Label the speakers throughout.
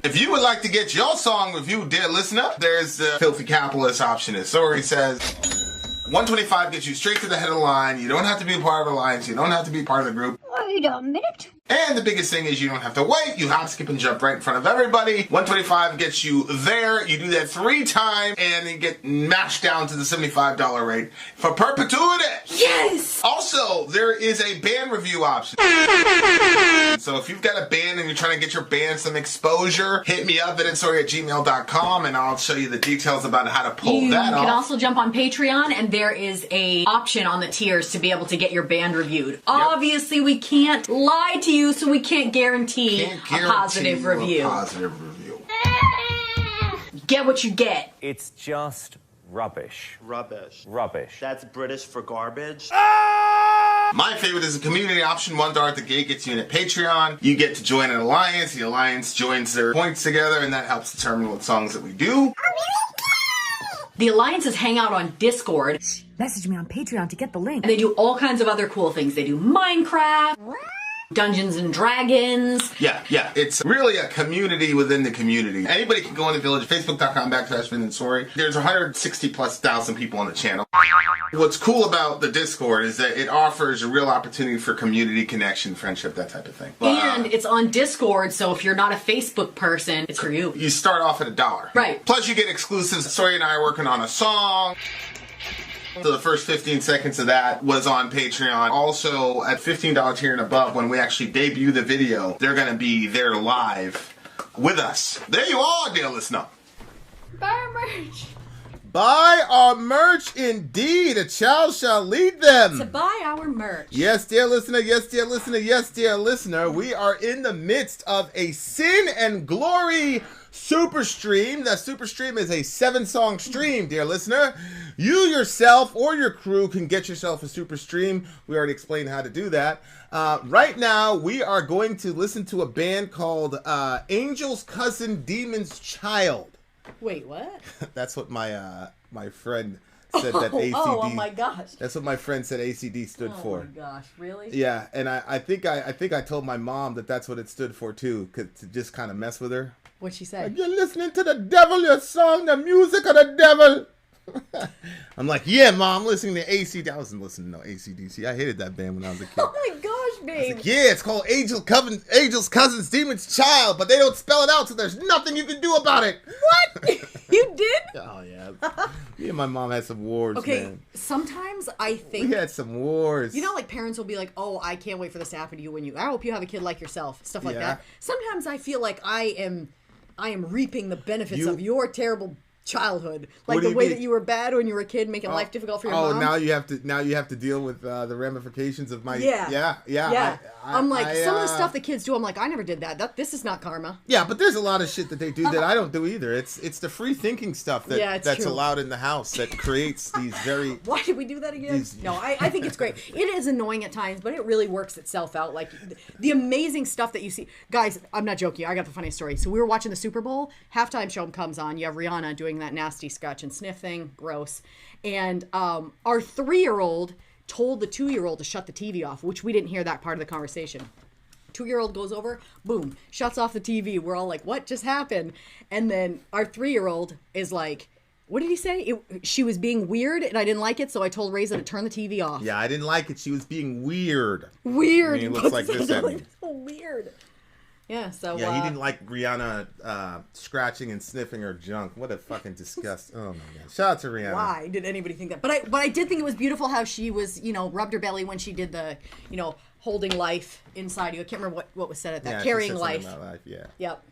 Speaker 1: If you would like to get your song reviewed, dear listener, there's the filthy capitalist option. As Sori says, 125 gets you straight to the head of the line. You don't have to be a part of the alliance. You don't have to be part of the group.
Speaker 2: Wait a minute.
Speaker 1: And the biggest thing is you don't have to wait. You hop, skip, and jump right in front of everybody. 125 gets you there. You do that 3 times, and you get mashed down to the $75 rate for perpetuity.
Speaker 2: Yes!
Speaker 1: Also, there is a band review option. So if you've got a band and you're trying to get your band some exposure, hit me up at insori@gmail.com, and I'll show you the details about how to pull that off.
Speaker 3: You can also jump on Patreon, and there is a option on the tiers to be able to get your band reviewed. Yep. Obviously, we can't lie to you, so we can't guarantee a positive review. Get what you get.
Speaker 4: It's just rubbish.
Speaker 5: Rubbish.
Speaker 4: Rubbish.
Speaker 5: That's British for garbage.
Speaker 1: My favorite is the community option. $1 at the gate gets you in at Patreon. You get to join an alliance. The alliance joins their points together, and that helps determine what songs that we do.
Speaker 3: The alliances hang out on Discord.
Speaker 6: Message me on Patreon to get the link.
Speaker 3: And they do all kinds of other cool things. They do Minecraft, Dungeons and Dragons.
Speaker 1: Yeah. It's really a community within the community. Anybody can go in the village, facebook.com/Vin and Sori. There's 160,000+ people on the channel. What's cool about the Discord is that it offers a real opportunity for community connection, friendship, that type of thing.
Speaker 3: And it's on Discord, so if you're not a Facebook person, it's for you.
Speaker 1: You start off at $1.
Speaker 3: Right.
Speaker 1: Plus you get exclusives. Sori and I are working on a song. So the first 15 seconds of that was on Patreon. Also, at $15 tier and above, when we actually debut the video, they're going to be there live with us. There you are, dear listener.
Speaker 3: Buy our merch.
Speaker 7: Buy our merch, indeed. A child shall lead them.
Speaker 3: To buy our merch.
Speaker 7: Yes, dear listener. Yes, dear listener. Yes, dear listener. We are in the midst of a Sin and Glory super stream. The super stream is a 7-song stream, dear listener. You yourself or your crew can get yourself a super stream. We already explained how to do that. Right now, we are going to listen to a band called Angel's Cousin, Demon's Child.
Speaker 3: Wait, what?
Speaker 7: That's what my my friend said that ACD.
Speaker 3: Oh my gosh.
Speaker 7: That's what my friend said ACD stood for.
Speaker 3: Oh my gosh, really?
Speaker 7: Yeah, and I think I told my mom that that's what it stood for too, to just kind of mess with her.
Speaker 3: What'd she say?
Speaker 7: Like, you're listening to the devil, your song, the music of the devil. I'm like, yeah, Mom, I'm listening to ACD. I wasn't listening to no ACDC. I hated that band when I was a kid.
Speaker 3: Oh my gosh, babe.
Speaker 7: Like, yeah, it's called Angel's Cousin's Demon's Child, but they don't spell it out, so there's nothing you can do about it.
Speaker 3: What? You did?
Speaker 7: Oh, yeah. Me and my mom had some wars,
Speaker 3: okay,
Speaker 7: man.
Speaker 3: Sometimes I think...
Speaker 7: We had some wars.
Speaker 3: You know, like, parents will be like, oh, I can't wait for this to happen to you I hope you have a kid like yourself. Stuff like that. Sometimes I feel like I am reaping the benefits of your terrible childhood, like the way that you were bad when you were a kid, making life difficult for your mom.
Speaker 7: Oh, now you have to deal with the ramifications of my
Speaker 3: yeah. I'm like, some of the stuff the kids do, I'm like, I never did that. This is not karma.
Speaker 7: Yeah, but there's a lot of shit that they do that I don't do either. It's the free thinking stuff that's
Speaker 3: true.
Speaker 7: allowed in the house that creates these very.
Speaker 3: Why did we do that again? No, I think it's great. It is annoying at times, but it really works itself out. Like the amazing stuff that you see, guys. I'm not joking. I got the funniest story. So we were watching the Super Bowl. Halftime show comes on. You have Rihanna doing that nasty scratch and sniff thing, gross. And our 3-year-old told the 2-year-old to shut the TV off, which we didn't hear that part of the conversation. 2-year-old goes over, boom, shuts off the TV. We're all like, what just happened? And then our 3-year-old is like, what did he say? She was being weird and I didn't like it, so I told Reza to turn the TV off.
Speaker 7: Yeah, I didn't like it. She was being weird.
Speaker 3: Weird.
Speaker 7: I mean, it looks like this at me.
Speaker 3: So weird. Yeah, so...
Speaker 7: Yeah, he didn't like Rihanna scratching and sniffing her junk. What a fucking disgust. Oh, my God. Shout out to Rihanna.
Speaker 3: Why did anybody think that? But I did think it was beautiful how she was, rubbed her belly when she did the, holding life inside you. I can't remember what was said at that.
Speaker 7: Yeah,
Speaker 3: carrying life.
Speaker 7: Yeah.
Speaker 3: Yep.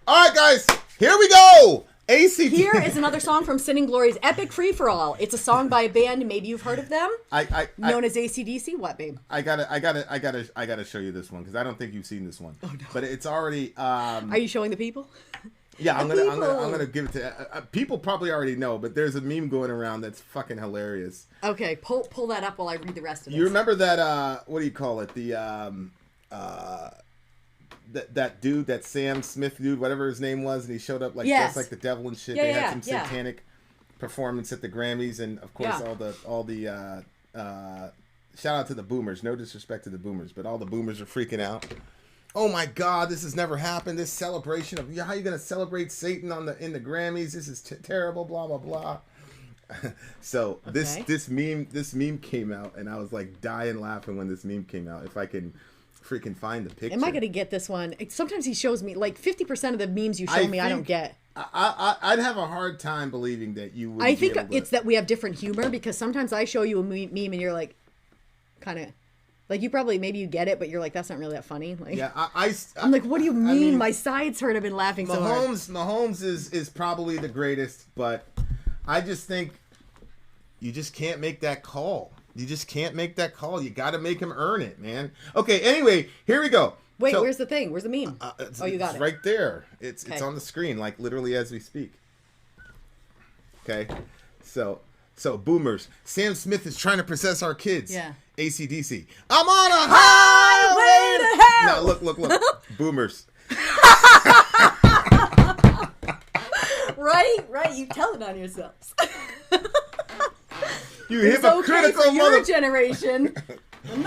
Speaker 7: All right, guys. Here we go. ACD.
Speaker 3: Here is another song from Sin and Glory's Epic Free for All. It's a song by a band, maybe you've heard of them, known as ACDC. What, babe?
Speaker 7: I gotta show you this one because I don't think you've seen this one. Oh no! But it's already.
Speaker 3: Are you showing the people?
Speaker 7: Yeah, I'm gonna give it to people. Probably already know, but there's a meme going around that's fucking hilarious.
Speaker 3: Okay, pull that up while I read the rest of it.
Speaker 7: You remember that? What do you call it? The that dude, that Sam Smith dude, whatever his name was, and he showed up like just like the devil and shit. They had some satanic performance at the Grammys, and of course all the shout out to the boomers. No disrespect to the boomers, but all the boomers are freaking out. oh my God, this has never happened. This celebration of how you gonna celebrate Satan in the Grammys? This is terrible. Blah blah blah. So this meme came out, and I was like dying laughing when this meme came out. If I can freaking find the picture.
Speaker 3: Am I gonna get this one? Sometimes he shows me like 50% of the memes you show me I don't get.
Speaker 7: I'd have a hard time believing that you would.
Speaker 3: I think it's that we have different humor, because sometimes I show you a meme and you're like, kind of, like you probably maybe you get it, but you're like, that's not really that funny. Like,
Speaker 7: yeah,
Speaker 3: I'm like, what do you mean? I mean, my sides hurt. I've been laughing so hard.
Speaker 7: Mahomes is probably the greatest, but I just think you just can't make that call. You just can't make that call. You got to make him earn it, man. Okay, anyway, here we go.
Speaker 3: Wait, where's the thing? Where's the meme? You got it.
Speaker 7: Right there. It's on the screen, like literally as we speak. Okay, so boomers. Sam Smith is trying to possess our kids.
Speaker 3: Yeah.
Speaker 7: ACDC. I'm on a highway to hell. No, look. Boomers.
Speaker 3: Right. You tell it on yourselves.
Speaker 7: You
Speaker 3: it's
Speaker 7: hypocritical
Speaker 3: okay for your generation.
Speaker 7: We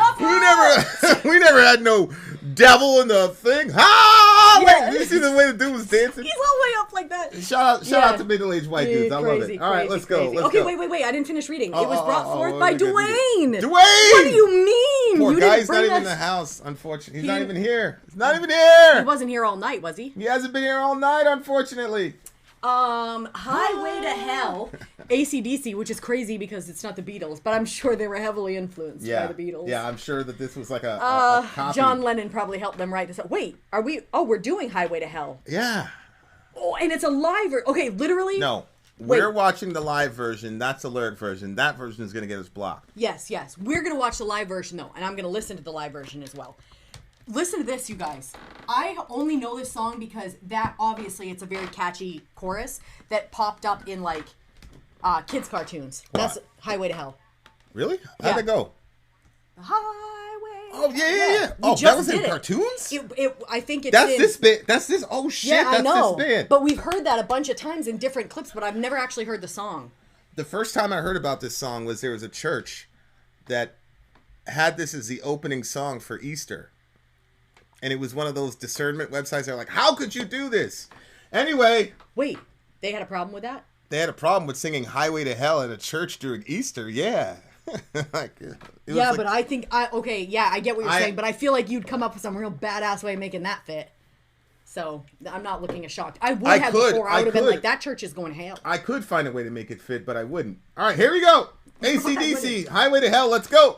Speaker 7: never had no devil in the thing. Wait, you see the way the dude was dancing?
Speaker 3: He's all the way up like that.
Speaker 7: Shout out to middle-aged white dudes. I love it. All right, let's go.
Speaker 3: Okay, wait. I didn't finish reading. It was brought forth by Dwayne.
Speaker 7: Dwayne!
Speaker 3: What do you mean?
Speaker 7: Poor guy's not even in the house, unfortunately. He's not even here. He's not even here.
Speaker 3: He wasn't here all night, was he?
Speaker 7: He hasn't been here all night, unfortunately.
Speaker 3: Highway to Hell, ACDC, which is crazy because it's not the Beatles, but I'm sure they were heavily influenced by the Beatles.
Speaker 7: Yeah, I'm sure that this was like a copy.
Speaker 3: John Lennon probably helped them write this up. Wait, we're doing Highway to Hell.
Speaker 7: Yeah.
Speaker 3: Oh, and it's a live okay, literally?
Speaker 7: No. We're watching the live version. That's the lyric version. That version is going to get us blocked.
Speaker 3: Yes. We're going to watch the live version, though, and I'm going to listen to the live version as well. Listen to this, you guys. I only know this song because obviously it's a very catchy chorus that popped up in like kids cartoons.
Speaker 7: What?
Speaker 3: That's Highway to Hell.
Speaker 7: Really? How'd it go?
Speaker 3: Highway.
Speaker 7: Oh yeah. Oh, that was in cartoons?
Speaker 3: I think it's
Speaker 7: this bit. That's this. Oh shit!
Speaker 3: Yeah,
Speaker 7: that's
Speaker 3: I know.
Speaker 7: this bit.
Speaker 3: But we've heard that a bunch of times in different clips, but I've never actually heard the song.
Speaker 7: The first time I heard about this song was there was a church that had this as the opening song for Easter. And it was one of those discernment websites that are like, how could you do this? Anyway.
Speaker 3: Wait, they had a problem with that?
Speaker 7: They had a problem with singing Highway to Hell at a church during Easter. Yeah.
Speaker 3: But I think, I get what you're saying, but I feel like you'd come up with some real badass way of making that fit. So I'm not looking as shocked. I would have before. I would have been like, that church is going to hell.
Speaker 7: I could find a way to make it fit, but I wouldn't. All right, here we go. ACDC, Highway to Hell. Let's go.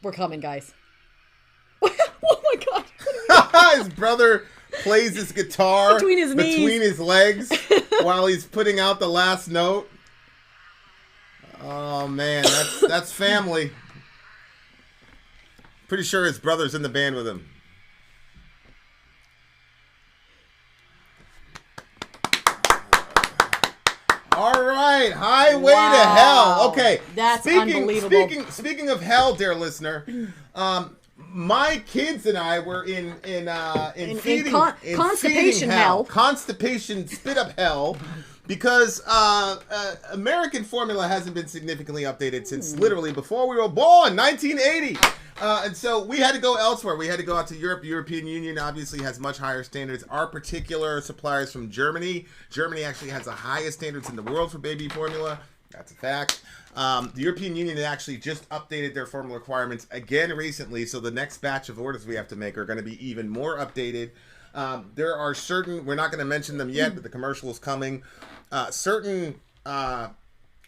Speaker 3: We're coming, guys. Oh my God.
Speaker 7: His brother plays his guitar
Speaker 3: Between his knees.
Speaker 7: between his legs while he's putting out the last note. Oh man, that's family. Pretty sure his brother's in the band with him. All right, Highway to Hell. Okay,
Speaker 3: That's unbelievable.
Speaker 7: Speaking of hell, dear listener, my kids and I were in
Speaker 3: constipation hell.
Speaker 7: Constipation spit up hell. Because American formula hasn't been significantly updated since literally before we were born, 1980. And so we had to go elsewhere. We had to go out to Europe. The European Union obviously has much higher standards. Our particular suppliers from Germany. Germany actually has the highest standards in the world for baby formula. That's a fact. The European Union actually just updated their formula requirements again recently. So the next batch of orders we have to make are going to be even more updated. There are certain, we're not going to mention them yet, but the commercial is coming. Certain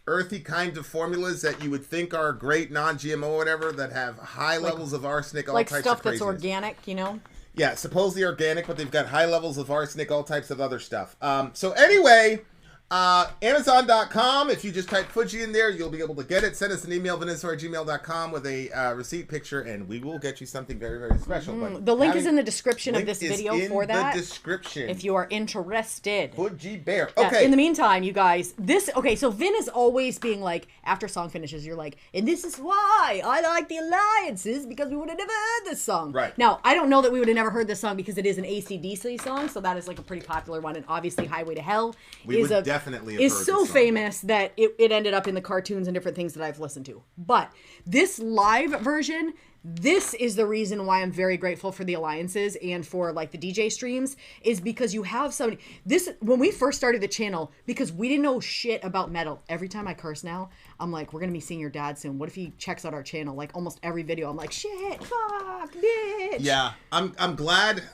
Speaker 7: earthy kinds of formulas that you would think are great, non-GMO or whatever, that have high levels of arsenic, all
Speaker 3: Like
Speaker 7: types
Speaker 3: stuff
Speaker 7: of
Speaker 3: that's
Speaker 7: craziness.
Speaker 3: organic, you know?
Speaker 7: Yeah, supposedly organic, but they've got high levels of arsenic, all types of other stuff. So anyway, Amazon.com, if you just type Fuji in there, you'll be able to get it. Send us an email, vinsori@gmail.com with a receipt picture, and we will get you something very, very special. But
Speaker 3: The link is in the description of this video for that.
Speaker 7: The description.
Speaker 3: If you are interested.
Speaker 7: Fuji Bear.
Speaker 3: Yeah,
Speaker 7: Okay.
Speaker 3: in the meantime, you guys, so Vin is always being like, after a song finishes, you're like, and this is why I like the Alliances, because we would have never heard this song.
Speaker 7: Right.
Speaker 3: Now, I don't know that we would have never heard this song because it is an ACDC song, so that is like a pretty popular one, and obviously Highway to Hell
Speaker 7: definitely have
Speaker 3: is
Speaker 7: heard
Speaker 3: so
Speaker 7: this song.
Speaker 3: famous that it ended up in the cartoons and different things that I've listened to. But this live version, this is the reason why I'm very grateful for the Alliances and for like the DJ streams, is because you have somebody. This, when we first started the channel, because we didn't know shit about metal. Every time I curse now, I'm like, we're gonna be seeing your dad soon. What if he checks out our channel? Like almost every video, I'm like, shit, fuck, bitch.
Speaker 7: Yeah, I'm glad.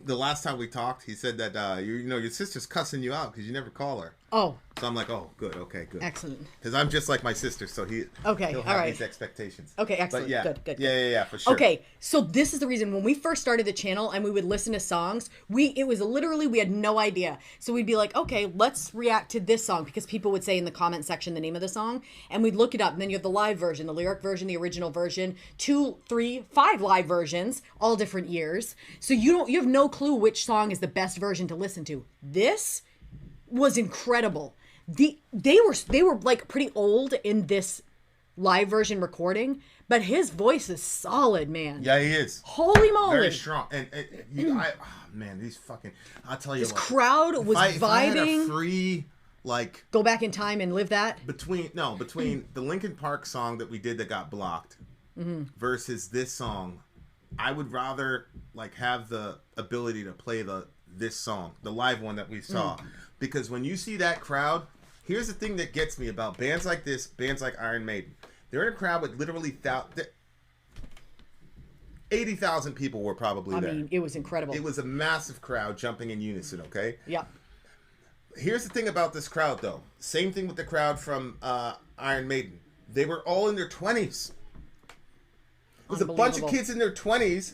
Speaker 7: The last time we talked, he said that your sister's cussing you out because you never call her.
Speaker 3: Oh.
Speaker 7: So I'm like, oh, good, okay, good.
Speaker 3: Excellent.
Speaker 7: Because I'm just like my sister, so he'll have
Speaker 3: all right.
Speaker 7: these expectations.
Speaker 3: Okay, excellent.
Speaker 7: But yeah,
Speaker 3: Good.
Speaker 7: Yeah, for sure.
Speaker 3: Okay, so this is the reason when we first started the channel and we would listen to songs, it was literally, we had no idea. So we'd be like, okay, let's react to this song, because people would say in the comment section the name of the song, and we'd look it up, and then you have the live version, the lyric version, the original version, 2, 3, 5 live versions, all different years. So you have no clue which song is the best version to listen to. This was incredible. They were like pretty old in this live version recording, but his voice is solid, man.
Speaker 7: Yeah, he is.
Speaker 3: Holy moly.
Speaker 7: Very strong. And man, these fucking, I'll tell you
Speaker 3: This
Speaker 7: what.
Speaker 3: crowd was
Speaker 7: If I had a
Speaker 3: vibing.
Speaker 7: free, like,
Speaker 3: Go back in time and live that.
Speaker 7: between the Linkin Park song that we did that got blocked versus this song, I would rather like have the ability to play this song, the live one that we saw, because when you see that crowd, here's the thing that gets me about bands like this, bands like Iron Maiden. They're in a crowd with literally 80,000 people were probably there.
Speaker 3: I mean, it was incredible.
Speaker 7: It was a massive crowd jumping in unison, okay?
Speaker 3: Yeah.
Speaker 7: Here's the thing about this crowd, though. Same thing with the crowd from Iron Maiden. They were all in their 20s. There's a bunch of kids in their 20s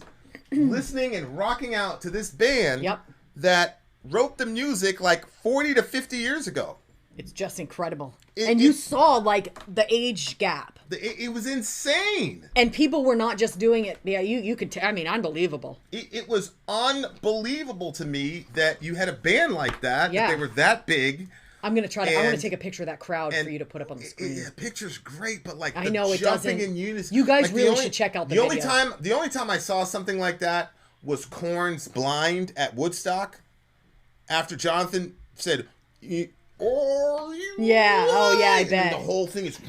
Speaker 7: listening and rocking out to this band that wrote the music like 40 to 50 years ago.
Speaker 3: It's just incredible. You saw like the age gap.
Speaker 7: It was insane.
Speaker 3: And people were not just doing it. Yeah, you could, unbelievable.
Speaker 7: It was unbelievable to me that you had a band like that,
Speaker 3: Yeah.
Speaker 7: that they were that big.
Speaker 3: I'm going to try to, I want to take a picture of that crowd for you to put up on the screen.
Speaker 7: Yeah, picture's great, but like
Speaker 3: I
Speaker 7: the
Speaker 3: know, it
Speaker 7: jumping
Speaker 3: doesn't.
Speaker 7: in unison.
Speaker 3: You guys
Speaker 7: like,
Speaker 3: really should check out the video.
Speaker 7: The only time I saw something like that was Korn's Blind at Woodstock. After Jonathan said, I bet. And the whole thing is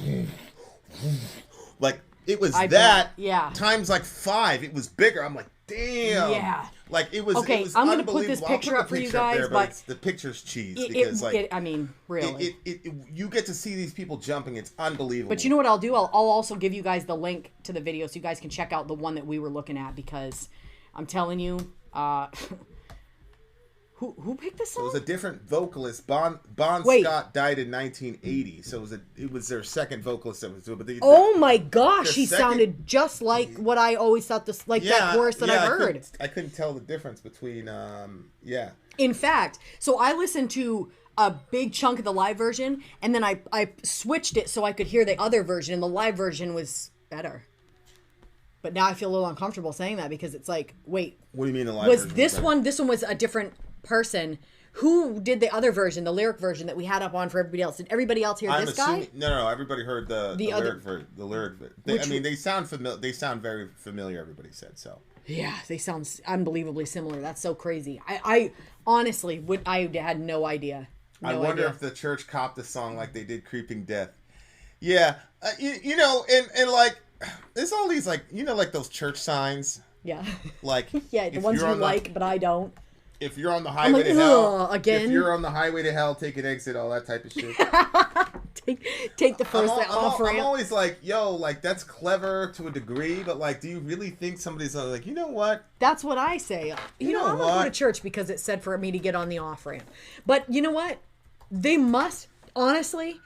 Speaker 7: like, it was times like 5. It was bigger. I'm like, damn.
Speaker 3: Yeah.
Speaker 7: Like it was.
Speaker 3: Okay,
Speaker 7: it was
Speaker 3: I'm gonna put this
Speaker 7: unbelievable. I'll
Speaker 3: picture up for you
Speaker 7: picture
Speaker 3: guys,
Speaker 7: there,
Speaker 3: but
Speaker 7: the picture's cheese
Speaker 3: really.
Speaker 7: you get to see these people jumping. It's unbelievable.
Speaker 3: But you know what I'll do? I'll also give you guys the link to the video so you guys can check out the one that we were looking at, because I'm telling you, Who picked this
Speaker 7: It
Speaker 3: song?
Speaker 7: was a different vocalist. Bon
Speaker 3: Wait.
Speaker 7: Scott died in 1980, so it was their second vocalist that was doing. But
Speaker 3: Oh my gosh,
Speaker 7: the
Speaker 3: he
Speaker 7: second-
Speaker 3: sounded just like what I always thought that chorus that I heard.
Speaker 7: I couldn't tell the difference between
Speaker 3: In fact, so I listened to a big chunk of the live version, and then I switched it so I could hear the other version, and the live version was better. But now I feel a little uncomfortable saying that because it's like, wait,
Speaker 7: What do you mean the live
Speaker 3: was
Speaker 7: version
Speaker 3: this
Speaker 7: better?
Speaker 3: one? This one was a different person. Who did the other version, the lyric version that we had up on for everybody else? Did everybody else hear
Speaker 7: I'm
Speaker 3: this
Speaker 7: assuming,
Speaker 3: guy?
Speaker 7: No. Everybody heard the
Speaker 3: other-
Speaker 7: lyric. They sound familiar. They sound very familiar. Everybody said so.
Speaker 3: Yeah, they sound unbelievably similar. That's so crazy. I honestly I had no idea.
Speaker 7: I wonder if the church copped the song like they did "Creeping Death." Yeah, you know, and like there's all these like like those church signs.
Speaker 3: Yeah.
Speaker 7: Like
Speaker 3: Yeah, the
Speaker 7: if
Speaker 3: ones
Speaker 7: you're
Speaker 3: you
Speaker 7: on
Speaker 3: like, but I don't.
Speaker 7: If you're on the highway
Speaker 3: like,
Speaker 7: to hell,
Speaker 3: "Ugh, again?"
Speaker 7: If you're on the highway to hell, take an exit, all that type of shit.
Speaker 3: Take the first off
Speaker 7: I'm
Speaker 3: ramp.
Speaker 7: always like, yo, like that's clever to a degree, but like, do you really think somebody's like, you know what?
Speaker 3: That's what I say. You know,
Speaker 7: know
Speaker 3: I'm gonna go to
Speaker 7: what?
Speaker 3: church because it said for me to get on the off ramp. But you know what? They must honestly.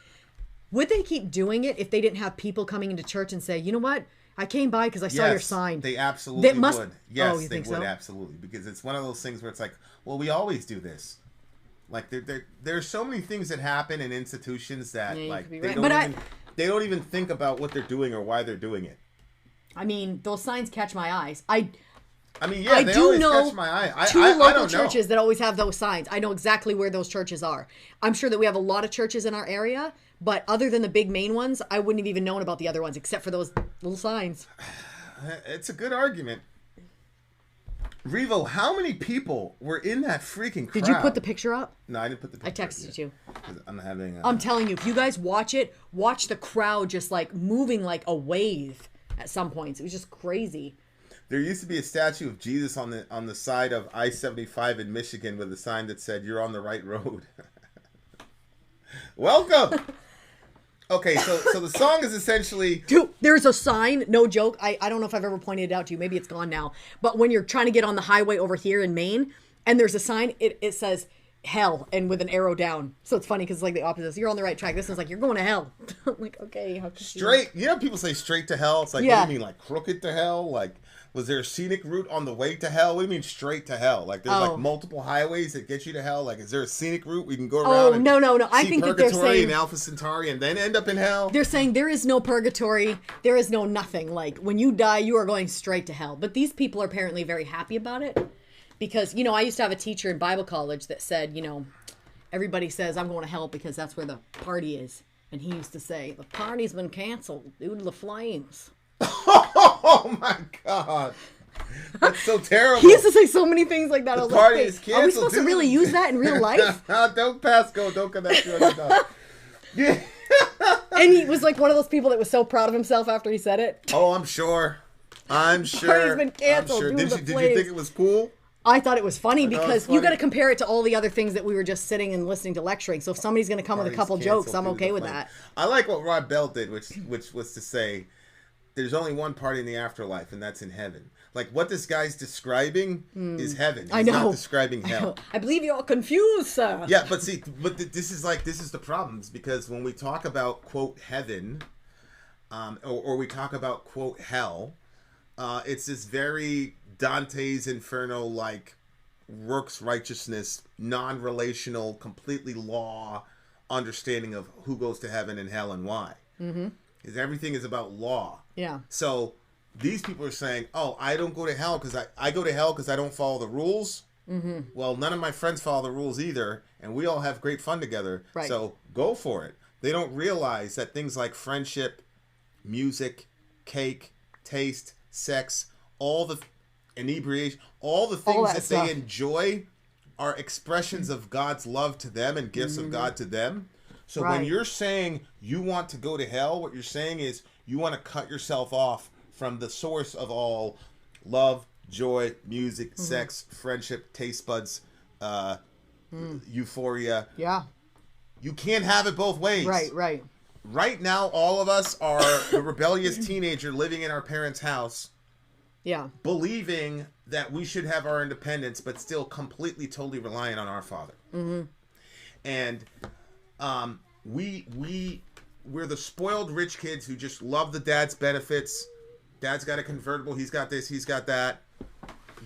Speaker 3: Would they keep doing it if they didn't have people coming into church and say, you know what? I came by because I saw your sign.
Speaker 7: They absolutely
Speaker 3: That must-
Speaker 7: would.
Speaker 3: Oh,
Speaker 7: Yes,
Speaker 3: you
Speaker 7: they
Speaker 3: think
Speaker 7: would
Speaker 3: so?
Speaker 7: absolutely, because it's one of those things where it's like, well, we always do this. Like there's so many things that happen in institutions that
Speaker 3: you
Speaker 7: like
Speaker 3: could be
Speaker 7: they
Speaker 3: right.
Speaker 7: don't
Speaker 3: But
Speaker 7: even they don't even think about what they're doing or why they're doing it.
Speaker 3: I mean, those signs catch my eyes.
Speaker 7: I mean, yeah,
Speaker 3: I
Speaker 7: they
Speaker 3: do
Speaker 7: always
Speaker 3: know
Speaker 7: catch my eye.
Speaker 3: two
Speaker 7: I
Speaker 3: local
Speaker 7: don't know.
Speaker 3: churches that always have those signs. I know exactly where those churches are. I'm sure that we have a lot of churches in our area, but other than the big main ones, I wouldn't have even known about the other ones except for those little signs.
Speaker 7: It's a good argument. Revo, how many people were in that freaking crowd?
Speaker 3: Did you put the picture up?
Speaker 7: No, I didn't put the
Speaker 3: I
Speaker 7: picture.
Speaker 3: texted you.
Speaker 7: I'm having.
Speaker 3: I'm telling you, if you guys watch it, watch the crowd just like moving like a wave at some points. It was just crazy.
Speaker 7: There used to be a statue of Jesus on the side of I-75 in Michigan with a sign that said, "You're on the right road." Welcome. Okay, so the song is essentially...
Speaker 3: Dude, there's a sign, no joke. I don't know if I've ever pointed it out to you. Maybe it's gone now. But when you're trying to get on the highway over here in Maine, and there's a sign, it says hell and with an arrow down. So it's funny because it's like the opposite. So you're on the right track. This one's like, you're going to hell. I'm like, okay. How
Speaker 7: Straight, you know, people say straight to hell. It's like,
Speaker 3: Yeah.
Speaker 7: what do you mean, like crooked to hell? Like, was there a scenic route on the way to hell? What do you mean straight to hell? Like, there's like multiple highways that get you to hell. Like, is there a scenic route we can go around? And
Speaker 3: no. I
Speaker 7: see
Speaker 3: think that they're
Speaker 7: Purgatory
Speaker 3: saying
Speaker 7: and Alpha Centauri and then end up in hell.
Speaker 3: they're saying there is no purgatory. There is no nothing. Like when you die, you are going straight to hell. But these people are apparently very happy about it because, you know, I used to have a teacher in Bible college that said, you know, everybody says I'm going to hell because that's where the party is. And he used to say, the party's been canceled due to the flames.
Speaker 7: Oh my God. That's so terrible.
Speaker 3: He used to say so many things like that. I was like,
Speaker 7: party
Speaker 3: wait,
Speaker 7: is
Speaker 3: are we
Speaker 7: canceled,
Speaker 3: supposed to
Speaker 7: dude.
Speaker 3: really use that in real life?
Speaker 7: Don't pass go. Don't come back to us. Yeah.
Speaker 3: And he was like one of those people that was so proud of himself after he said it.
Speaker 7: Oh, I'm sure.
Speaker 3: Party's been canceled due to
Speaker 7: Did
Speaker 3: the
Speaker 7: you think
Speaker 3: flames.
Speaker 7: it was cool?
Speaker 3: I thought it was funny
Speaker 7: thought it was
Speaker 3: because you got to
Speaker 7: funny.
Speaker 3: compare it to all the other things that we were just sitting and listening to lecturing. So if somebody's going to come with a
Speaker 7: Party's
Speaker 3: couple
Speaker 7: canceled
Speaker 3: jokes, I'm
Speaker 7: due to
Speaker 3: okay
Speaker 7: the
Speaker 3: with
Speaker 7: flame.
Speaker 3: that.
Speaker 7: I like what Rod Bell did, which was to say, there's only one party in the afterlife, and that's in heaven. Like what this guy's describing is heaven. He's
Speaker 3: I know.
Speaker 7: not describing hell.
Speaker 3: I believe you're all confused, sir.
Speaker 7: Yeah, but see, this is the problems because when we talk about quote heaven, or we talk about quote hell, it's this very Dante's Inferno like works righteousness, non-relational, completely law understanding of who goes to heaven and hell and why. Mm-hmm. Because everything is about law.
Speaker 3: Yeah.
Speaker 7: So these people are saying, "Oh, I don't go to hell because I go to hell because I don't follow the rules." Mm-hmm. Well, none of my friends follow the rules either, and we all have great fun together.
Speaker 3: Right.
Speaker 7: So go for it. They don't realize that things like friendship, music, cake, taste, sex, all the inebriation, all the things
Speaker 3: that
Speaker 7: that
Speaker 3: stuff.
Speaker 7: they enjoy are expressions of God's love to them and gifts of God to them. So when
Speaker 3: Right.
Speaker 7: you're saying you want to go to hell, what you're saying is you want to cut yourself off from the source of all love, joy, music, sex, friendship, taste buds, euphoria.
Speaker 3: Yeah.
Speaker 7: You can't have it both ways.
Speaker 3: Right.
Speaker 7: Right now, all of us are the rebellious teenager living in our parents' house.
Speaker 3: Yeah.
Speaker 7: believing that we should have our independence, but still completely, totally reliant on our Father. Mm-hmm. And we're the spoiled rich kids who just love the dad's benefits. Dad's got a convertible. He's got this. He's got that.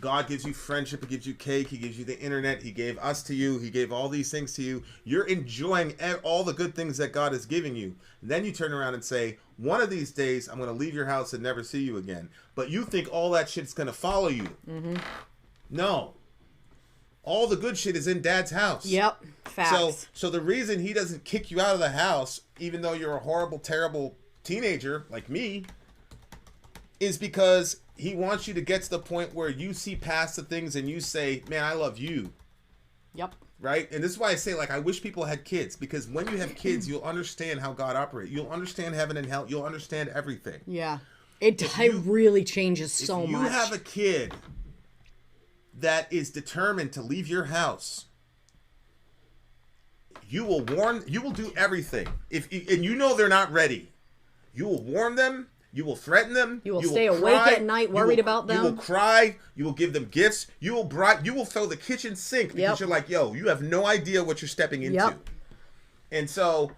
Speaker 7: God gives you friendship. He gives you cake. He gives you the internet. He gave us to you. He gave all these things to you. You're enjoying all the good things that God is giving you. And then you turn around and say, one of these days, I'm going to leave your house and never see you again. But you think all that shit's going to follow you. Mm-hmm. No. All the good shit is in Dad's house.
Speaker 3: Yep. Facts.
Speaker 7: So the reason he doesn't kick you out of the house, even though you're a horrible, terrible teenager like me, is because he wants you to get to the point where you see past the things and you say, man, I love you.
Speaker 3: Yep.
Speaker 7: Right? And this is why I say, like, I wish people had kids, because when you have kids, you'll understand how God operates. You'll understand heaven and hell. You'll understand everything.
Speaker 3: Yeah. It really changes so much.
Speaker 7: If you have a kid that is determined to leave your house, you will do everything. And you know they're not ready. You will warn them. You will threaten them.
Speaker 3: You will stay awake at night worried about them.
Speaker 7: You will cry. You will give them gifts. You will throw the kitchen sink because you're like, yo, you have no idea what you're stepping into. Yep. And so,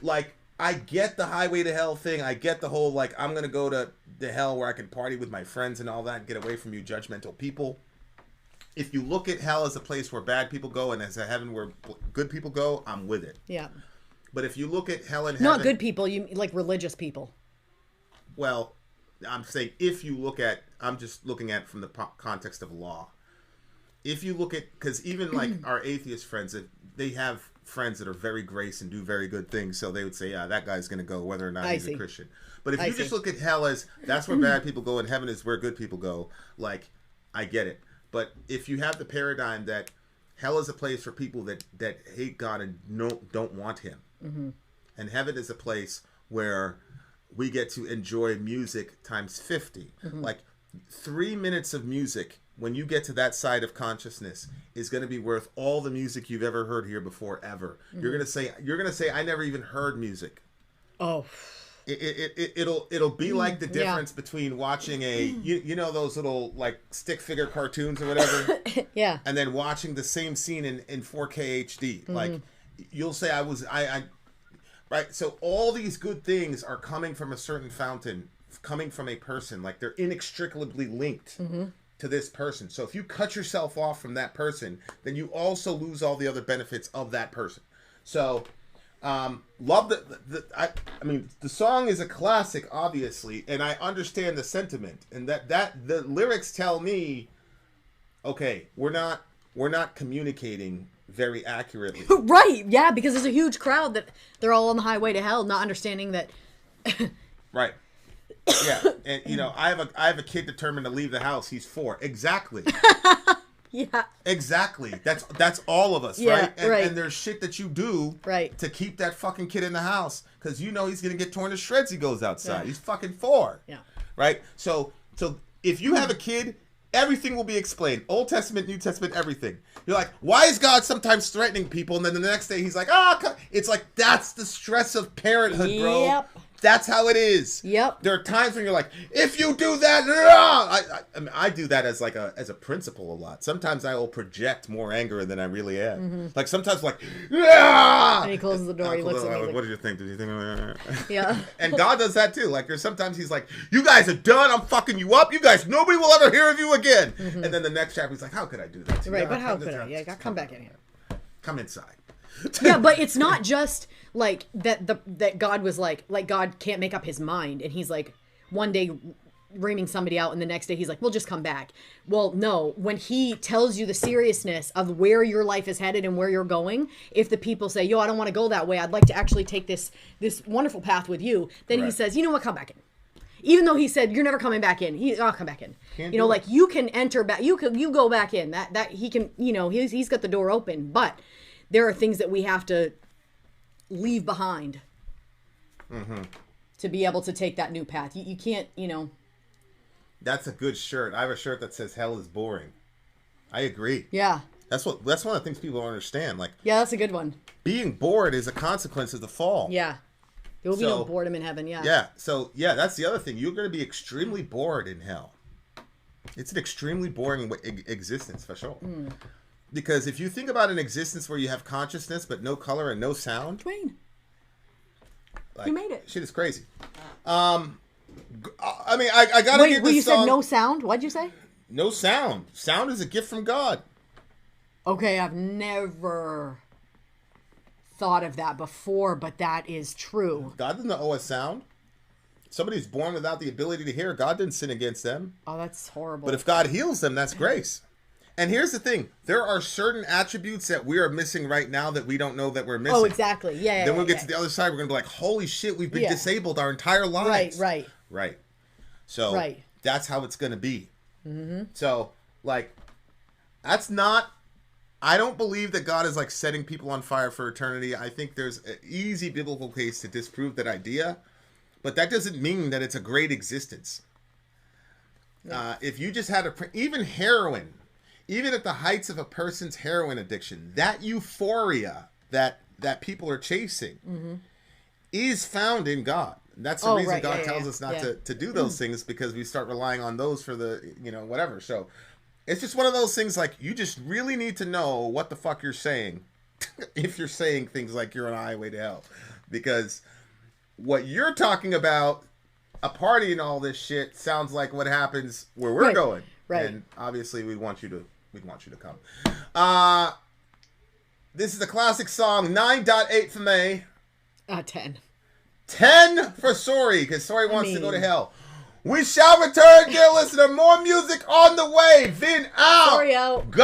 Speaker 7: like, I get the highway to hell thing. I get the whole, like, I'm going to go to hell where I can party with my friends and all that and get away from you judgmental people. If you look at hell as a place where bad people go and as a heaven where good people go, I'm with it.
Speaker 3: Yeah.
Speaker 7: But if you look at hell and heaven...
Speaker 3: Not good people, you like religious people.
Speaker 7: Well, I'm saying if you look at... I'm just looking at it from the context of law. If you look at... Because even like our atheist friends, they have friends that are very grace and do very good things, so they would say, yeah, that guy's going to go whether or not he's a Christian. But if you just look at hell as that's where bad people go and heaven is where good people go, like, I get it. But if you have the paradigm that hell is a place for people that hate God and don't want him, mm-hmm. and heaven is a place where we get to enjoy music times 50. Mm-hmm. Like 3 minutes of music when you get to that side of consciousness is going to be worth all the music you've ever heard here before ever. Mm-hmm. You're going to say I never even heard music.
Speaker 3: Oh.
Speaker 7: It'll be like the difference between watching you know those little like stick figure cartoons or whatever,
Speaker 3: yeah,
Speaker 7: and then watching the same scene in 4K HD. Mm-hmm. Like you'll say I right. So all these good things are coming from a certain fountain, coming from a person. Like they're inextricably linked mm-hmm. to this person. So if you cut yourself off from that person, then you also lose all the other benefits of that person. So. Love I mean, the song is a classic, obviously, and I understand the sentiment, and that the lyrics tell me, okay, we're not communicating very accurately.
Speaker 3: Right? Yeah, because there's a huge crowd that they're all on the highway to hell, not understanding that.
Speaker 7: Right. Yeah, and you know, I have a kid determined to leave the house. He's 4. Exactly.
Speaker 3: Yeah.
Speaker 7: Exactly. That's all of us, right? And there's shit that you do to keep that fucking kid in the house because you know he's gonna get torn to shreds. He goes outside. Yeah. He's fucking 4.
Speaker 3: Yeah.
Speaker 7: Right. So if you have a kid, everything will be explained. Old Testament, New Testament, everything. You're like, why is God sometimes threatening people? And then the next day he's like, it's like that's the stress of parenthood, bro.
Speaker 3: Yep.
Speaker 7: That's how it is.
Speaker 3: Yep.
Speaker 7: There are times when you're like, if you do that, I mean, I do that as like as a principle a lot. Sometimes I will project more anger than I really am. Mm-hmm. Like sometimes, like,
Speaker 3: and he closes the door. He looks at me.
Speaker 7: What did you think? Did you think?
Speaker 3: Yeah.
Speaker 7: And God does that too. Like there's sometimes he's like, you guys are done. I'm fucking you up. You guys, nobody will ever hear of you again. Mm-hmm. And then the next chapter, he's like, how could I do that to you?
Speaker 3: Right, but how could I? Yeah, come back in here.
Speaker 7: Come inside.
Speaker 3: Yeah, but it's not just like that God was like God can't make up his mind and he's like one day reaming somebody out and the next day he's like, we'll just come back. Well, no, when he tells you the seriousness of where your life is headed and where you're going, if the people say, yo, I don't want to go that way, I'd like to actually take this wonderful path with you, then he says, you know what, come back in. Even though he said you're never coming back in, I'll come back in. You know, like you can enter back, you go back in. That he can, you know, he's got the door open, but there are things that we have to leave behind mm-hmm. to be able to take that new path. You can't, you know.
Speaker 7: That's a good shirt. I have a shirt that says "Hell is boring." I agree.
Speaker 3: Yeah.
Speaker 7: That's one of the things people don't understand. Like,
Speaker 3: yeah, that's a good one.
Speaker 7: Being bored is a consequence of the fall.
Speaker 3: Yeah. There will be no boredom in heaven. Yeah.
Speaker 7: Yeah. So yeah, that's the other thing. You're going to be extremely bored in hell. It's an extremely boring existence, for sure. Because if you think about an existence where you have consciousness but no color and no sound,
Speaker 3: Dwayne,
Speaker 7: like,
Speaker 3: you made it.
Speaker 7: Shit is crazy. I mean, I gotta give this
Speaker 3: you
Speaker 7: song...
Speaker 3: said no sound? What'd you say?
Speaker 7: No sound. Sound is a gift from God.
Speaker 3: Okay, I've never thought of that before, but that is true.
Speaker 7: God doesn't owe us sound. Somebody's born without the ability to hear. God didn't sin against them.
Speaker 3: Oh, that's horrible.
Speaker 7: But if God heals them, that's grace. And here's the thing. There are certain attributes that we are missing right now that we don't know that we're missing.
Speaker 3: Oh, exactly. Yeah.
Speaker 7: Then we'll get to the other side. We're going to be like, holy shit, we've been disabled our entire lives. Right. So that's how it's going to be. Mm-hmm. So, like, that's not... I don't believe that God is, like, setting people on fire for eternity. I think there's an easy biblical case to disprove that idea. But that doesn't mean that it's a great existence. Yeah. If you just had even heroin, even at the heights of a person's heroin addiction, that euphoria that people are chasing is found in God. That's the reason God tells us not to do those things, because we start relying on those for the, whatever. So it's just one of those things, like, you just really need to know what the fuck you're saying if you're saying things like you're on a highway to hell. Because what you're talking about, a party and all this shit, sounds like what happens where we're going. Right. And obviously we'd want you to come. This is a classic song, 9.8 for me.
Speaker 3: 10.
Speaker 7: 10 for Sori, because Sori wants to go to hell. We shall return, dear listener. More music on the way. Vin out.
Speaker 3: Sori out.
Speaker 7: Go.